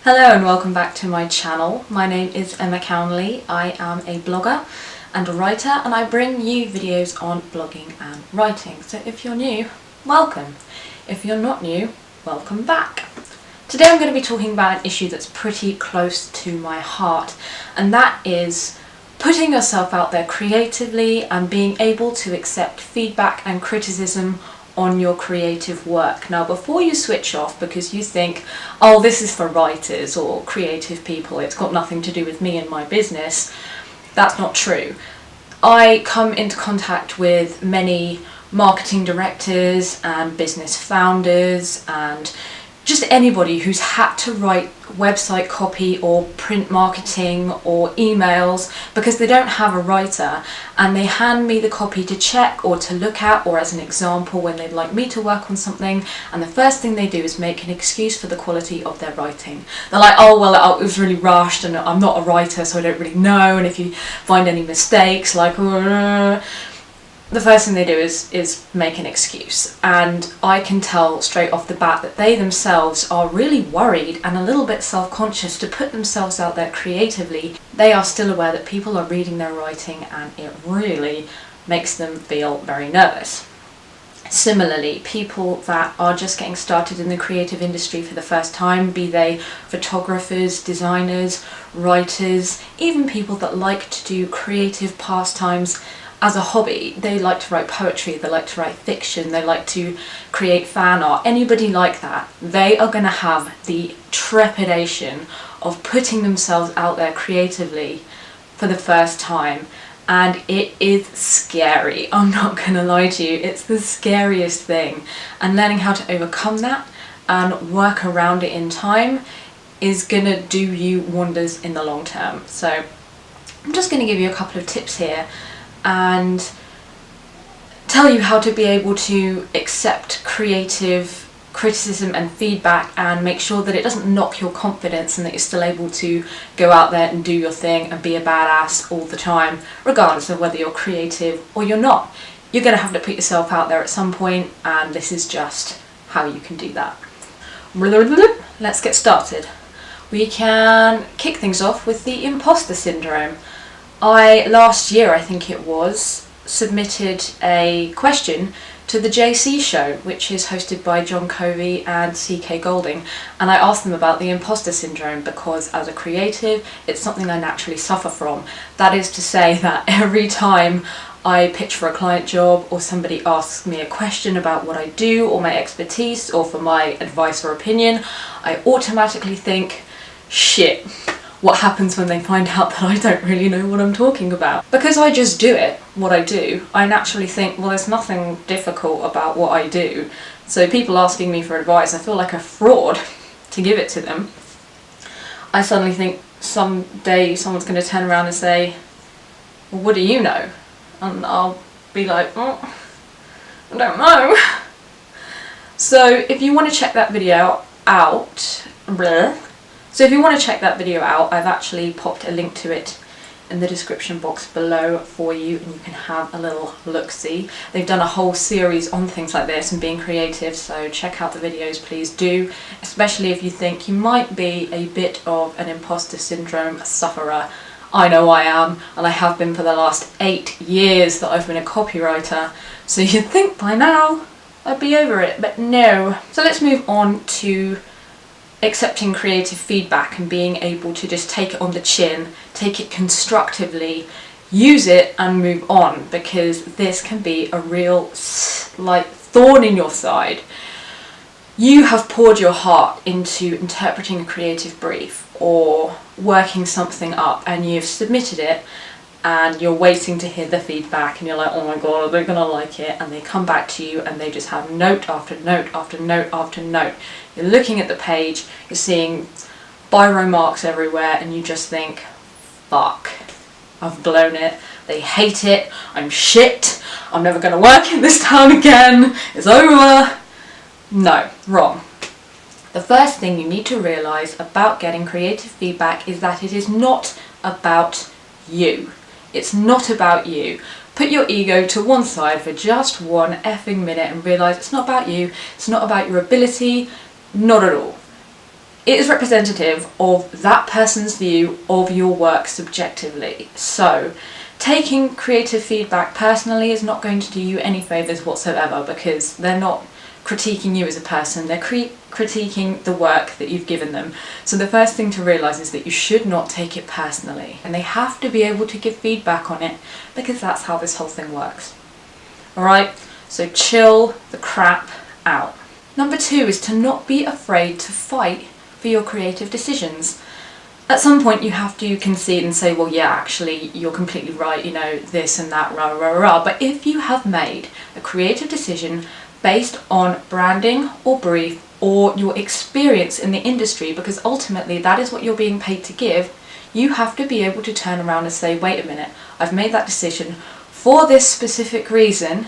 Hello and welcome back to my channel. My name is Emma Cownley. I am a blogger and a writer, and I bring you videos on blogging and writing. So if you're new, welcome. If you're not new, welcome back. Today I'm going to be talking about an issue that's pretty close to my heart, and that is putting yourself out there creatively and being able to accept feedback and criticism on your creative work. Now, before you switch off because you think, oh, this is for writers or creative people, it's got nothing to do with me and my business, that's not true. I come into contact with many marketing directors and business founders and just anybody who's had to write website copy or print marketing or emails because they don't have a writer, and they hand me the copy to check or to look at, or as an example when they'd like me to work on something, and the first thing they do is make an excuse for the quality of their writing. They're like, oh well, it was really rushed and I'm not a writer so I don't really know, and if you find any mistakes, like the first thing they do is make an excuse. And I can tell straight off the bat that they themselves are really worried and a little bit self-conscious to put themselves out there creatively. They are still aware that people are reading their writing and it really makes them feel very nervous. Similarly, people that are just getting started in the creative industry for the first time, be they photographers, designers, writers, even people that like to do creative pastimes as a hobby. They like to write poetry, they like to write fiction, they like to create fan art. Anybody like that, they are going to have the trepidation of putting themselves out there creatively for the first time. And it is scary, I'm not going to lie to you, it's the scariest thing. And learning how to overcome that and work around it in time is going to do you wonders in the long term. So I'm just going to give you a couple of tips here and tell you how to be able to accept creative criticism and feedback and make sure that it doesn't knock your confidence and that you're still able to go out there and do your thing and be a badass all the time, regardless of whether you're creative or you're not. You're going to have to put yourself out there at some point, and this is just how you can do that. Let's get started. We can kick things off with the imposter syndrome. Last year, I think it was, submitted a question to the JC show, which is hosted by John Covey and CK Golding, and I asked them about the imposter syndrome because as a creative, it's something I naturally suffer from. That is to say that every time I pitch for a client job or somebody asks me a question about what I do or my expertise or for my advice or opinion, I automatically think, shit, what happens when they find out that I don't really know what I'm talking about? Because I just do it, what I do, I naturally think, well, there's nothing difficult about what I do. So people asking me for advice, I feel like a fraud to give it to them. I suddenly think someday someone's going to turn around and say, well, what do you know? And I'll be like, oh, I don't know. So if you want to check that video out, I've actually popped a link to it in the description box below for you, and you can have a little look-see. They've done a whole series on things like this and being creative, so check out the videos, please do, especially if you think you might be a bit of an imposter syndrome sufferer. I know I am, and I have been for the last 8 years that I've been a copywriter, so you'd think by now I'd be over it, but no. So let's move on to accepting creative feedback and being able to just take it on the chin, take it constructively, use it and move on, because this can be a real thorn in your side. You have poured your heart into interpreting a creative brief or working something up, and you've submitted it and you're waiting to hear the feedback, and you're like, oh my god, are they gonna like it? And they come back to you and they just have note after note after note after note. You're looking at the page, you're seeing biro marks everywhere, and you just think, fuck, I've blown it, they hate it, I'm shit, I'm never gonna work in this town again, it's over. No, wrong. The first thing you need to realise about getting creative feedback is that it is not about you. It's not about you. Put your ego to one side for just one effing minute and realise it's not about you, it's not about your ability, not at all. it is representative of that person's view of your work subjectively. So taking creative feedback personally is not going to do you any favours whatsoever, because they're not critiquing you as a person, they're critiquing the work that you've given them. So the first thing to realise is that you should not take it personally, and they have to be able to give feedback on it, because that's how this whole thing works. Alright, so chill the crap out. Number 2 is to not be afraid to fight for your creative decisions. At some point you have to concede and say, well, yeah, actually you're completely right, you know, this and that, rah rah rah. But if you have made a creative decision based on branding or brief or your experience in the industry, because ultimately that is what you're being paid to give, you have to be able to turn around and say, wait a minute, I've made that decision for this specific reason,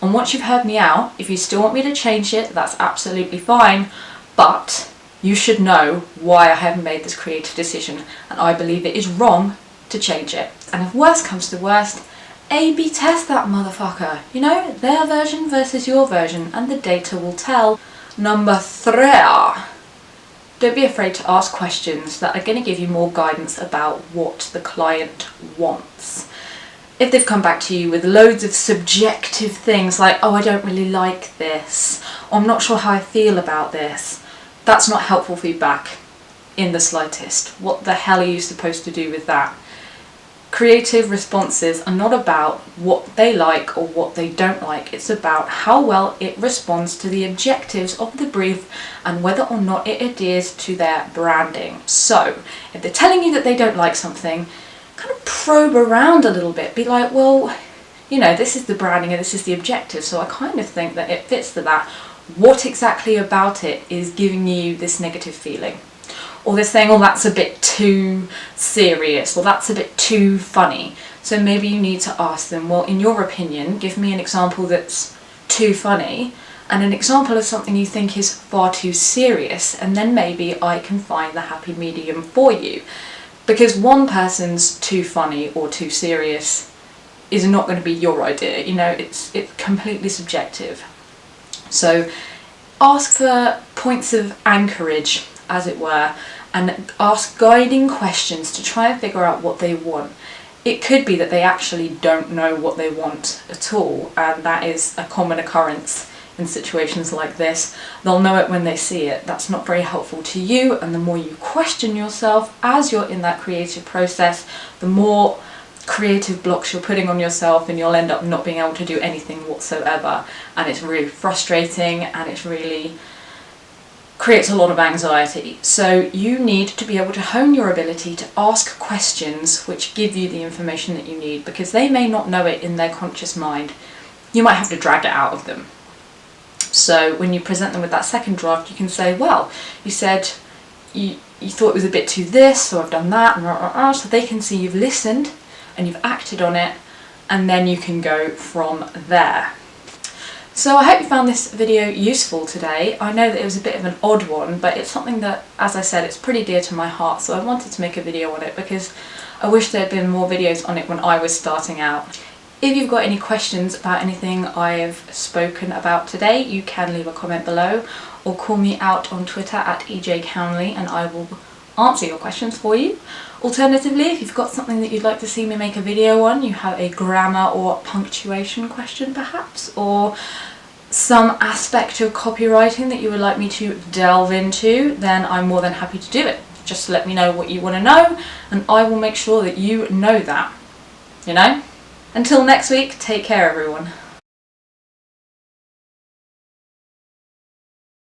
and once you've heard me out, if you still want me to change it, that's absolutely fine, but you should know why I haven't made this creative decision, and I believe it is wrong to change it. And if worst comes to worst, A/B test that motherfucker. You know, their version versus your version, and the data will tell. Number 3, don't be afraid to ask questions that are going to give you more guidance about what the client wants. If they've come back to you with loads of subjective things like, oh, I don't really like this, or I'm not sure how I feel about this, that's not helpful feedback in the slightest. What the hell are you supposed to do with that? Creative responses are not about what they like or what they don't like. It's about how well it responds to the objectives of the brief and whether or not it adheres to their branding. So if they're telling you that they don't like something, kind of probe around a little bit. Be like, well, you know, this is the branding and this is the objective, so I kind of think that it fits to that. What exactly about it is giving you this negative feeling? Or they're saying, oh, that's a bit too serious, or that's a bit too funny. So maybe you need to ask them, well, in your opinion, give me an example that's too funny and an example of something you think is far too serious, and then maybe I can find the happy medium for you. Because one person's too funny or too serious is not going to be your idea, you know, it's completely subjective. So ask for points of anchorage, as it were, and ask guiding questions to try and figure out what they want. It could be that they actually don't know what they want at all, and that is a common occurrence in situations like this. They'll know it when they see it. That's not very helpful to you, and the more you question yourself as you're in that creative process, the more creative blocks you're putting on yourself, and you'll end up not being able to do anything whatsoever, and it's really frustrating, and it's really creates a lot of anxiety. So you need to be able to hone your ability to ask questions which give you the information that you need, because they may not know it in their conscious mind. You might have to drag it out of them. So when you present them with that second draft, you can say, well, you said you thought it was a bit too this, so I've done that, and so they can see you've listened and you've acted on it, and then you can go from there. So I hope you found this video useful today. I know that it was a bit of an odd one, but it's something that, as I said, it's pretty dear to my heart, so I wanted to make a video on it because I wish there had been more videos on it when I was starting out. If you've got any questions about anything I've spoken about today, you can leave a comment below or call me out on Twitter at @EJCownley, and I will answer your questions for you. Alternatively, if you've got something that you'd like to see me make a video on, you have a grammar or punctuation question perhaps, or some aspect of copywriting that you would like me to delve into, then I'm more than happy to do it. Just let me know what you want to know, and I will make sure that you know that, you know? Until next week, take care everyone.